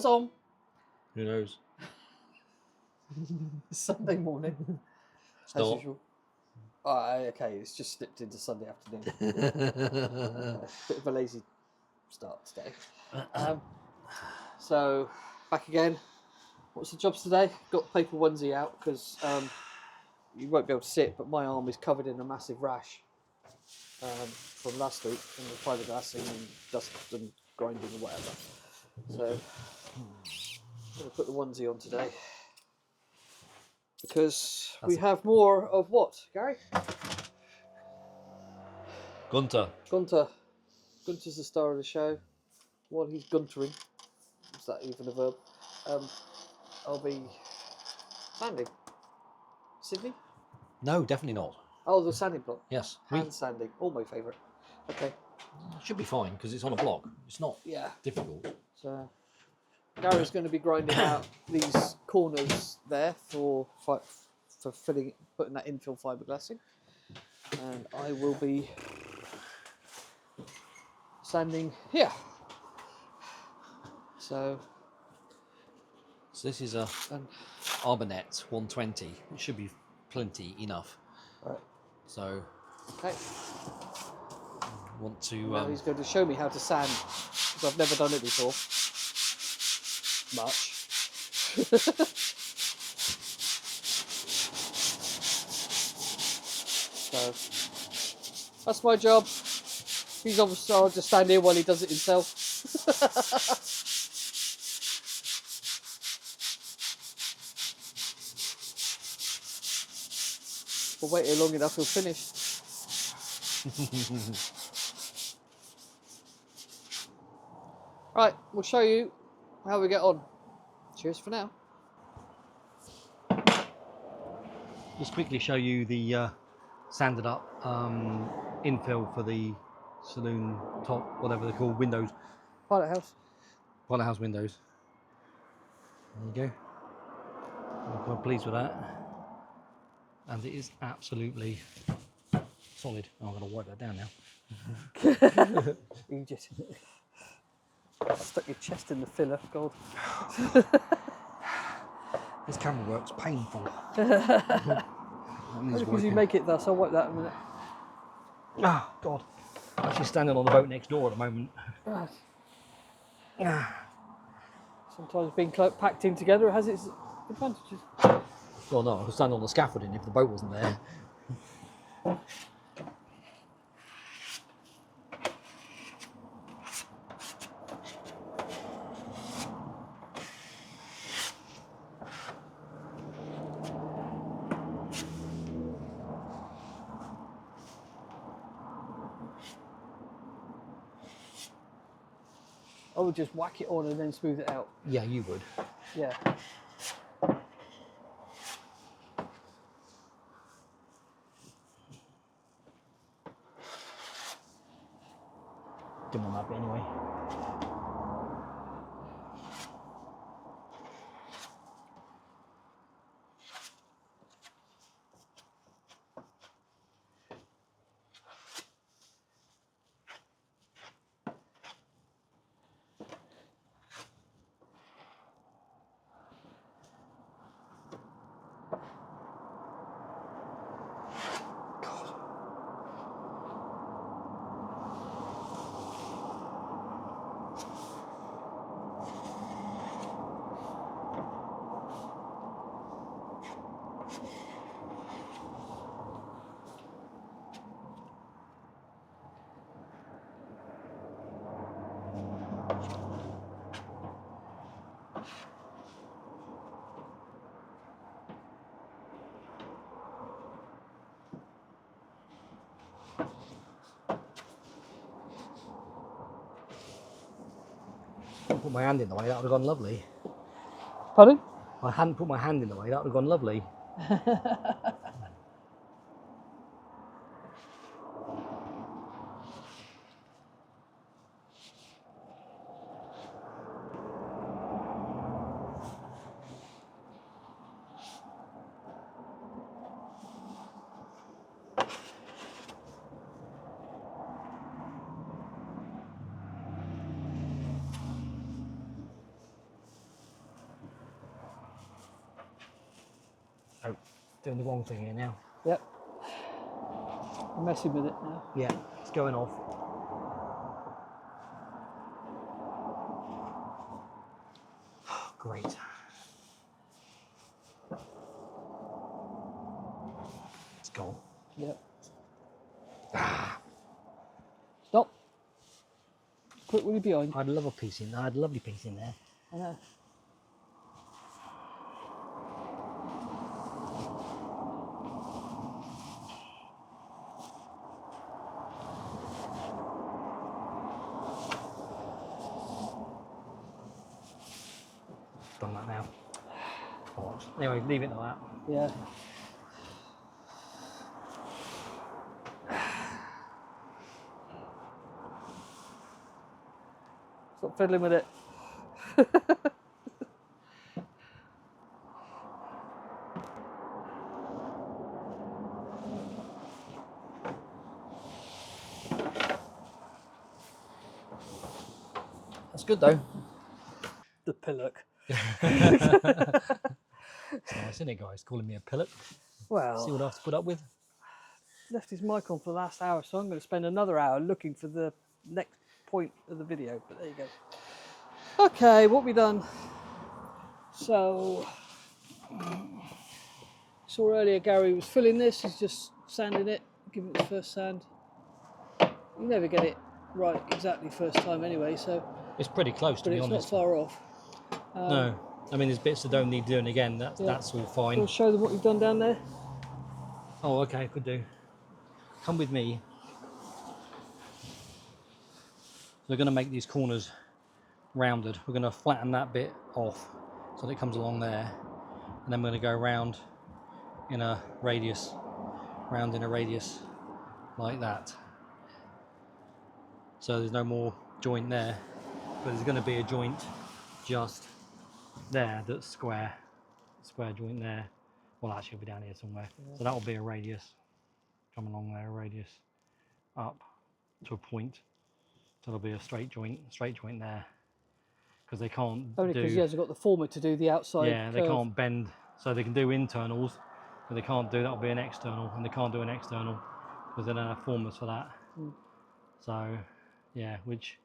What's on? Who knows? Sunday morning. It's as not. usual. Oh, okay, it's just slipped into Sunday afternoon. Bit of a lazy start today. So, back again. What's the jobs today? Got paper onesie out because you won't be able to see it, but my arm is covered in a massive rash from last week from the fibreglassing and dust and grinding or whatever. So, I'm going to put the onesie on today because we have more of what, Gary? Gunter. Gunter's the star of the show. While he's guntering, is that even a verb? I'll be sanding. Sydney? No, definitely not. Oh, the sanding block. Yes. Hand sanding. All my favourite. Okay. It should be fine because it's on a block. It's not difficult. So Gary's going to be grinding out these corners there for putting that infill fiberglassing, and I will be sanding here. So this is a Arbanet 120. It should be plenty enough. Right. So okay. Want to? Now he's going to show me how to sand because I've never done it before. Much. So that's my job. He's obviously, I'll just stand here while he does it himself. If we'll wait here long enough, he'll finish. Right, we'll show you how we get on. Cheers for now. Just quickly show you the sanded up infill for the saloon top, whatever they're called, windows. Pilot house. Pilot house windows. There you go. I'm quite pleased with that. And it is absolutely solid. Oh, I'm going to wipe that down now. You just stuck your chest in the filler, God. This camera work's painful. Because you make it thus, I'll wipe that in a minute. Oh, God. I'm actually standing on the boat next door at the moment. Sometimes being packed in together has its advantages. Well, no, I could stand on the scaffolding if the boat wasn't there. I would just whack it on and then smooth it out. Yeah, you would. Yeah. Didn't want that bit anyway. Put my hand in the way, that would have gone lovely. Pardon? If I hadn't put my hand in the way, that would have gone lovely. Oh, doing the wrong thing here now. Yep. I'm messing with it now. Yeah, it's going off. Great. It's gone. Yep. Stop. Quick, will you behind? I'd love a piece in there. I'd a lovely piece in there. I know. Done that now. Anyway, leave it like that. Yeah. Stop fiddling with it. That's good though. The pillock. It's nice, isn't it, guys? Calling me a pillock. Well, See what I have to put up with. left his mic on for the last hour, so I'm going to spend another hour looking for the next point of the video. But there you go. Okay, what we done? So, saw earlier Gary was filling this. He's just sanding it, giving it the first sand. You never get it right exactly first time anyway, so. It's pretty close, to But be it's honest. not far off. No, I mean, there's bits that don't need doing again. That's all fine. We'll show them what you've done down there. Oh, okay, could do. Come with me. We're going to make these corners rounded. We're going to flatten that bit off so that it comes along there, and then we're going to go round in a radius, like that. So there's no more joint there, but there's going to be a joint just there that's square joint there. Well, actually it'll be down here somewhere. Yeah. So that will be a radius, come along there, a radius up to a point. So there'll be a straight joint there, because they can't only because he hasn't got the former to do the outside. Yeah, curve. they can't bend, so they can do internals, but they can't do, that'll be an external, and they can't do an external because they don't have formers for that. So yeah, which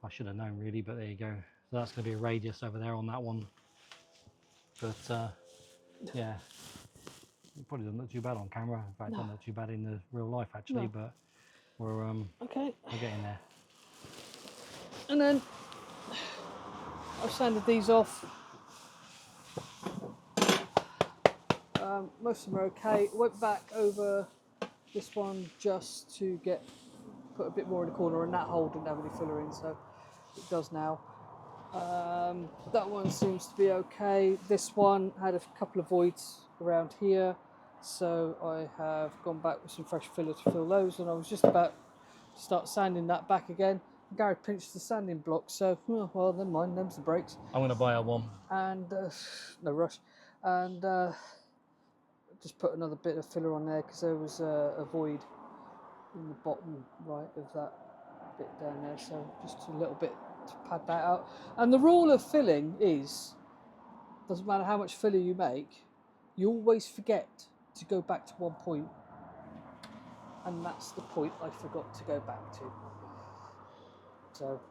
I should have known really, but there you go. So that's going to be a radius over there on that one. But yeah, it probably doesn't look too bad on camera. In fact, it doesn't look too bad in the real life actually, but we're getting there. And then I've sanded these off. Most of them are okay. Went back over this one just to put a bit more in the corner, and that hole didn't have any filler in, so it does now. That one seems to be okay. This one had a couple of voids around here, so I have gone back with some fresh filler to fill those, and I was just about to start sanding that back again. Gary pinched the sanding block, so well, never mind, them's the brakes. I'm going to buy a one. And no rush. And just put another bit of filler on there because there was a void in the bottom right of that bit down there, so just a little bit to pad that out. And the rule of filling is, doesn't matter how much filler you make, you always forget to go back to one point, and that's the point I forgot to go back to. So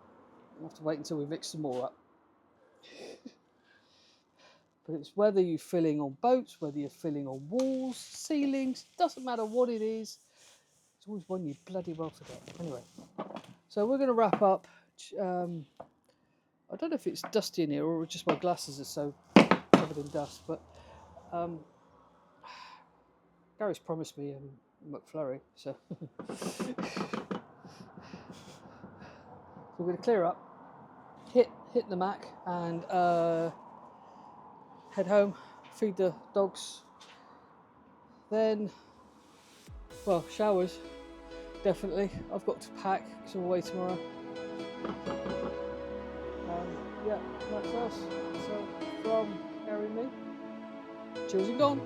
we'll have to wait until we mix some more up. But it's whether you're filling on boats, whether you're filling on walls, ceilings, doesn't matter what it is, it's always one you bloody well forget. Anyway, so we're going to wrap up. I don't know if it's dusty in here or just my glasses are so covered in dust, but Gary's promised me a McFlurry, so we're going to clear up, hit the Mac, and head home, feed the dogs, then, well, showers, definitely. I've got to pack because I'm away tomorrow. Yeah, that's us. So, from Gary and me, cheers and gone.